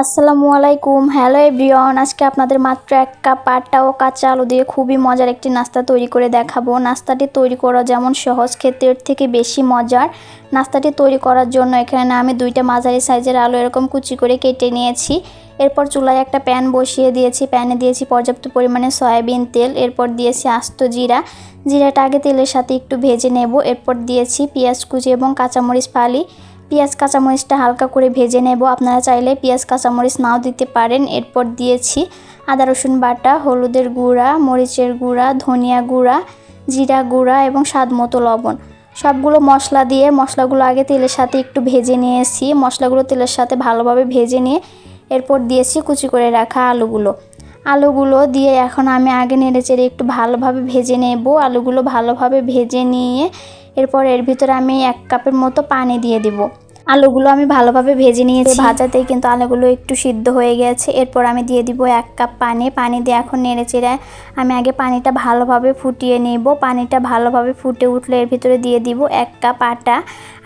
আসসালামু আলাইকুম। Hello everyone, আজকে আপনাদের মাত্র এক কাপ আটা ও কাঁচা আলু দিয়ে খুবই মজার একটি নাস্তা তৈরি করে দেখাবো। নাস্তাটি তৈরি করা যেমন সহজ, খেতে এর থেকে বেশি মজার। নাস্তাটি তৈরি করার জন্য এখানে আমি দুইটা মাঝারি সাইজের আলু এরকম কুচি করে কেটে নিয়েছি। এরপর চুলায় একটা প্যান বসিয়ে দিয়েছি। প্যানে দিয়েছি পর্যাপ্ত পরিমাণে সয়াবিন তেল। এরপর দিয়েছি আস্ত জিরাটা আগে তেলের সাথে একটু ভেজে নেব। এরপর দিয়েছি পেঁয়াজ কুচি এবং কাঁচামরিচ ফালি। পেঁয়াজ কাঁচামরিচটা হালকা করে ভেজে নেব। আপনারা চাইলে পেঁয়াজ কাঁচামরিচ নাও দিতে পারেন। এরপর দিয়েছি আদা রসুন বাটা, হলুদের গুঁড়া, মরিচের গুঁড়া, ধনিয়া গুঁড়া, জিরা গুঁড়া এবং স্বাদ মতো লবণ। সবগুলো মশলা দিয়ে মশলাগুলো আগে তেলের সাথে একটু ভেজে নিয়েছি। মশলাগুলো তেলের সাথে ভালোভাবে ভেজে নিয়ে এরপর দিয়েছি কুচি করে রাখা আলুগুলো দিয়ে এখন আমি আগে নেড়েচেড়ে একটু ভালোভাবে ভেজে নেব। আলুগুলো ভালোভাবে ভেজে নিয়ে এরপর এর ভিতরে আমি 1 কাপের মতো পানি দিয়ে দিব। আলুগুলো আমি ভালোভাবে ভেজে নিয়েছি। ভাজাতেই কিন্তু আলুগুলো একটু সিদ্ধ হয়ে গেছে। এরপর আমি দিয়ে দিব 1 কাপ পানি দিয়ে এখন নেড়েচেড়ে আমি আগে পানিটা ভালোভাবে ফুটিয়ে নেব। পানিটা ভালোভাবে ফুটে উঠলে এর ভিতরে দিয়ে দিব 1 কাপ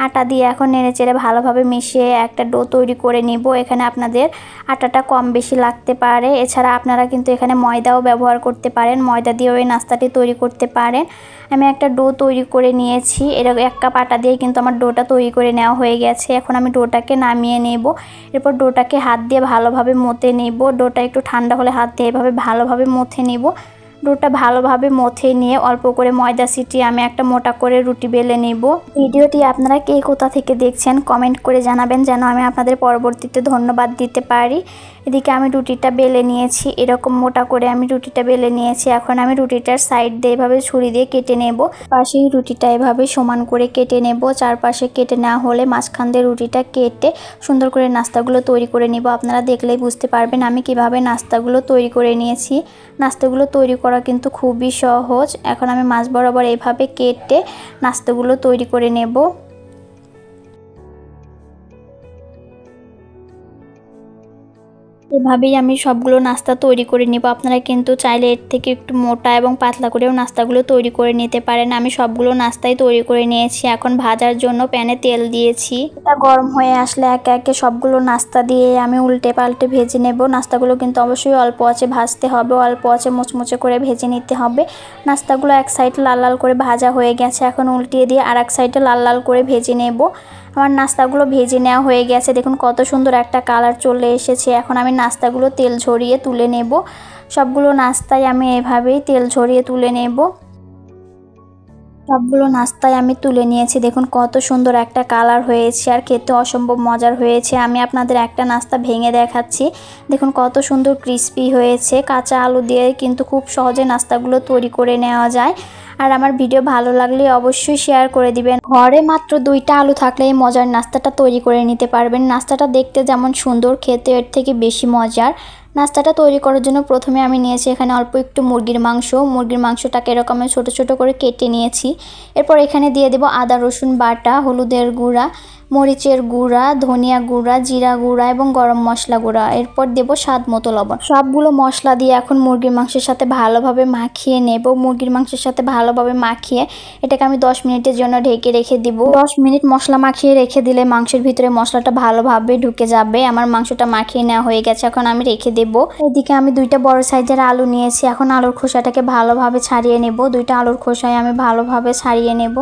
আটা দিয়ে এখন নেড়েচেড়ে ভালোভাবে মিশিয়ে একটা ডো তৈরি করে নিব। এখানে আপনাদের আটাটা কম বেশি লাগতে পারে। এছাড়া আপনারা কিন্তু এখানে ময়দাও ব্যবহার করতে পারেন। ময়দা দিয়েও এই নাস্তাটি তৈরি করতে পারেন। আমি একটা ডো তৈরি করে নিয়েছি। এরকম 1 কাপ আটা দিয়ে কিন্তু আমার ডোটা তৈরি করে নেওয়া হয়ে গেছে। এখন আমি ডোটাকে নামিয়ে নেব। এরপর ডোটাকে হাত দিয়ে ভালোভাবে মথে নেব। ডোটা একটু ঠান্ডা হলে হাত দিয়ে এভাবে ভালোভাবে মথে নেব। ডোটা ভালোভাবে মথে নিয়ে অল্প করে ময়দা ছিটিয়ে আমি একটা মোটা করে রুটি বেলে নেব। ভিডিওটি আপনারা কে কোথা থেকে দেখছেন কমেন্ট করে জানাবেন, যেন আমি আপনাদের পরবর্তীতে ধন্যবাদ দিতে পারি। এদিকে আমি রুটিটা বেলে নিয়েছি। এরকম মোটা করে আমি রুটিটা বেলে নিয়েছি। এখন আমি রুটিটার সাইড দিয়ে এভাবে ছুরি দিয়ে কেটে নেব। পাশেই রুটিটা এভাবে সমান করে কেটে নেব। চারপাশে কেটে নেওয়া হলে মাঝখান দিয়ে রুটিটা কেটে সুন্দর করে নাস্তাগুলো তৈরি করে নিব। আপনারা দেখলেই বুঝতে পারবেন আমি কিভাবে নাস্তাগুলো তৈরি করে নিয়েছি। নাস্তাগুলো তৈরি করা কিন্তু খুবই সহজ। এখন আমি মাছ বরাবর এইভাবে কেটে নাস্তাগুলো তৈরি করে নেব। এভাবেই আমি সবগুলো নাস্তা তৈরি করে নিব। আপনারা কিন্তু চাইলে এর থেকে একটু মোটা এবং পাতলা করেও নাস্তাগুলো তৈরি করে নিতে পারেন। আমি সবগুলো নাস্তাই তৈরি করে নিয়েছি। এখন ভাজার জন্য প্যানে তেল দিয়েছি। এটা গরম হয়ে আসলে একে একে সবগুলো নাস্তা দিয়ে আমি উল্টে পাল্টে ভেজে নেব। নাস্তাগুলো কিন্তু অবশ্যই অল্প আঁচে ভাজতে হবে, অল্প আঁচে মুচমুচে করে ভেজে নিতে হবে। নাস্তাগুলো এক সাইড লাল লাল করে ভাজা হয়ে গেছে। এখন উল্টিয়ে দিয়ে আর এক সাইডে লাল লাল করে ভেজে নেব। আমার নাস্তাগুলো ভেজে নেওয়া হয়ে গেছে। দেখুন কত সুন্দর একটা কালার চলে এসেছে। এখন আমি নাস্তাগুলো তেল ঝরিয়ে তুলে নেব। সবগুলো নাস্তায় আমি এভাবেই তেল ঝরিয়ে তুলে নেব। সবগুলো নাস্তায় আমি তুলে নিয়েছি। দেখুন কত সুন্দর একটা কালার হয়েছে আর খেতে অসম্ভব মজার হয়েছে। আমি আপনাদের একটা নাস্তা ভেঙে দেখাচ্ছি। দেখুন কত সুন্দর ক্রিস্পি হয়েছে। কাঁচা আলু দিয়ে কিন্তু খুব সহজে নাস্তাগুলো তৈরি করে নেওয়া যায়। আর আমার ভিডিও ভালো লাগলে অবশ্যই শেয়ার করে দিবেন। ঘরে মাত্র 2টা আলু থাকলে এই মজার নাস্তাটা তৈরি করে নিতে পারবেন। নাস্তাটা দেখতে যেমন সুন্দর, খেতে এর থেকে বেশি মজার। নাস্তাটা তৈরি করার জন্য প্রথমে আমি নিয়েছি এখানে অল্প একটু মুরগির মাংসটাকে এরকম ছোট ছোট করে কেটে নিয়েছি। এরপর এখানে দিয়ে দেব আদা রসুন বাটা, হলুদের গুঁড়া, মরিচের গুঁড়া, ধনিয়া গুঁড়া, জিরা গুঁড়া এবং গরম মশলা গুঁড়া। এরপর দেব স্বাদ মতো লবণ। সবগুলো মশলা দিয়ে এখন মুরগির মাংসের সাথে ভালোভাবে মাখিয়ে নেব। মুরগির মাংসের সাথে ভালোভাবে মাখিয়ে এটাকে আমি 10 মিনিটের জন্য ঢেকে রেখে দিব। 10 মিনিট মশলা মাখিয়ে রেখে দিলে মাংসের ভিতরে মশলাটা ভালোভাবে ঢুকে যাবে। আমার মাংসটা মাখিয়ে নেওয়া হয়ে গেছে। এখন আমি রেখে দেব। এদিকে আমি 2টা বড় সাইজের আলু নিয়েছি। এখন আলুর খোসাটাকে ভালোভাবে ছাড়িয়ে নেব। 2টা আলুর খোসায় আমি ভালোভাবে ছাড়িয়ে নেব।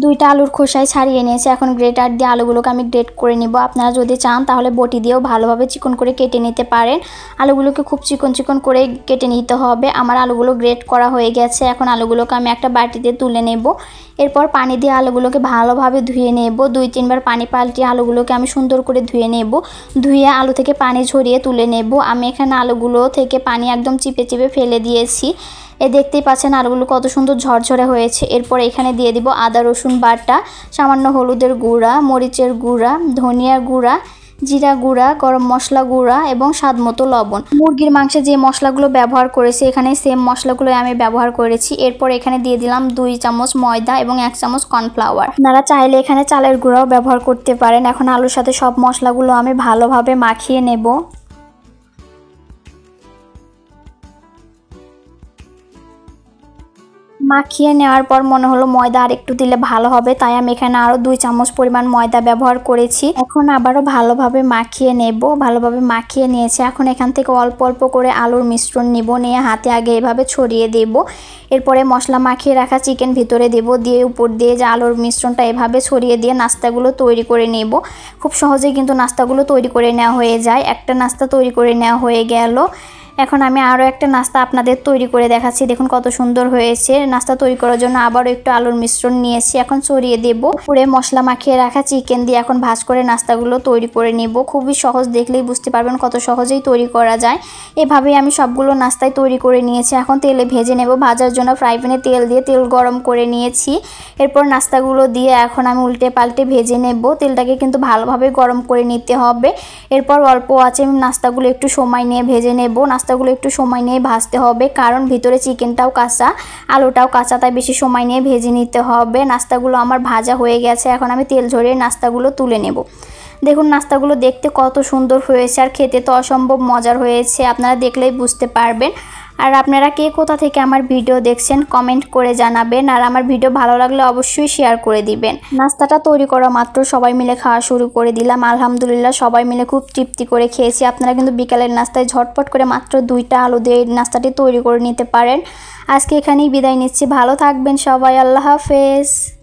2টা আলুর খোসায় ছাড়িয়ে নিয়েছি। এখন গ্রেটার দিয়ে আলুগুলোকে আমি গ্রেট করে নিব। আপনারা যদি চান তাহলে বটি দিয়েও ভালোভাবে চিকন করে কেটে নিতে পারেন। আলুগুলোকে খুব চিকন চিকন করে কেটে নিতে হবে। আমার আলুগুলো গ্রেট করা হয়ে গেছে। এখন আলুগুলোকে আমি একটা বাটিতে তুলে নেব। এরপর পানি দিয়ে আলুগুলোকে ভালোভাবে ধুয়ে নেব। 2-3 বার পানি পাল্টিয়ে আলুগুলোকে আমি সুন্দর করে ধুয়ে নেব। ধুয়ে আলু থেকে পানি ঝরিয়ে তুলে নেব। আমি এখানে আলুগুলো থেকে পানি একদম চিপে চিপে ফেলে দিয়েছি। দেখতেই পাচ্ছেন আলুগুলো কত সুন্দর ঝরঝরে হয়েছে। এরপর এখানে দিয়ে দিব আদা রসুন বাটা, সামান্য হলুদের গুঁড়া, মরিচের গুঁড়া, ধনিয়া গুঁড়া, জিরা গুঁড়া, গরম মশলা গুঁড়া এবং স্বাদ মতো লবণ। মুরগির মাংসে যে মশলাগুলো ব্যবহার করেছি এখানে সেম মশলাগুলো আমি ব্যবহার করেছি। এরপর এখানে দিয়ে দিলাম 2 চামচ ময়দা এবং 1 চামচ কর্নফ্লাওয়ার। আপনারা চাইলে এখানে চালের গুঁড়াও ব্যবহার করতে পারেন। এখন আলুর সাথে সব মশলাগুলো আমি ভালোভাবে মাখিয়ে নেব। মাখিয়ে নেওয়ার পর মনে হলো ময়দা আর একটু দিলে ভালো হবে, তাই আমি এখানে আরও 2 চামচ পরিমাণ ময়দা ব্যবহার করেছি। এখন আবারও ভালোভাবে মাখিয়ে নেব। ভালোভাবে মাখিয়ে নিয়েছি। এখন এখান থেকে অল্প অল্প করে আলুর মিশ্রণ নিব, নিয়ে হাতে আগে এভাবে ছড়িয়ে দেব। এরপরে মশলা মাখিয়ে রাখা চিকেন ভিতরে দেব, দিয়ে উপর দিয়ে যে আলুর মিশ্রণটা এভাবে ছড়িয়ে দিয়ে নাস্তাগুলো তৈরি করে নেব। খুব সহজেই কিন্তু নাস্তাগুলো তৈরি করে নেওয়া হয়ে যায়। একটা নাস্তা তৈরি করে নেওয়া হয়ে গেল। এখন আমি আরও একটা নাস্তা আপনাদের তৈরি করে দেখাচ্ছি। দেখুন কত সুন্দর হয়েছে। নাস্তা তৈরি করার জন্য আবারও একটু আলুর মিশ্রণ নিয়েছি, এখন ছড়িয়ে দেব। পুরে মশলা মাখিয়ে রাখা চিকেন দিয়ে এখন ভাঁজ করে নাস্তাগুলো তৈরি করে নেব। খুবই সহজ, দেখলেই বুঝতে পারবেন কত সহজেই তৈরি করা যায়। এভাবেই আমি সবগুলো নাস্তায় তৈরি করে নিয়েছি। এখন তেলে ভেজে নেব। ভাজার জন্য ফ্রাই প্যানে তেল দিয়ে তেল গরম করে নিয়েছি। এরপর নাস্তাগুলো দিয়ে এখন আমি উল্টে পাল্টে ভেজে নেব। তেলটাকে কিন্তু ভালোভাবে গরম করে নিতে হবে। এরপর অল্প আঁচে নাস্তাগুলো একটু সময় নিয়ে ভেজে নেব। নাস্তাগুলো একটু সময় নিয়ে ভাজতে হবে, কারণ ভিতরে চিকেনটাও কাঁচা, আলুটাও কাঁচা, তাই বেশি সময় নিয়ে ভেজে নিতে হবে। নাস্তাগুলো আমার ভাজা হয়ে গেছে। এখন আমি তেল ঝরিয়ে নাস্তাগুলো তুলে নেব। দেখুন নাস্তাগুলো দেখতে কত সুন্দর হয়েছে, আর খেতে তো অসম্ভব মজার হয়েছে। আপনারা দেখলেই বুঝতে পারবেন। আর আপনারা কে কোথা থেকে আমার ভিডিও দেখছেন কমেন্ট করে জানাবেন, আর আমার ভিডিও ভালো লাগলে অবশ্যই শেয়ার করে দিবেন। নাস্তাটা তৈরি করা মাত্র সবাই মিলে খাওয়া শুরু করে দিলাম। আলহামদুলিল্লাহ সবাই মিলে খুব তৃপ্তি করে খেয়েছি। আপনারা কিন্তু বিকালের নাস্তায় ঝটপট করে মাত্র 2টা আলু দিয়ে নাস্তাটি তৈরি করে নিতে পারেন। আজকে এখানেই বিদায় নিচ্ছি। ভালো থাকবেন সবাই। আল্লাহ হাফেজ।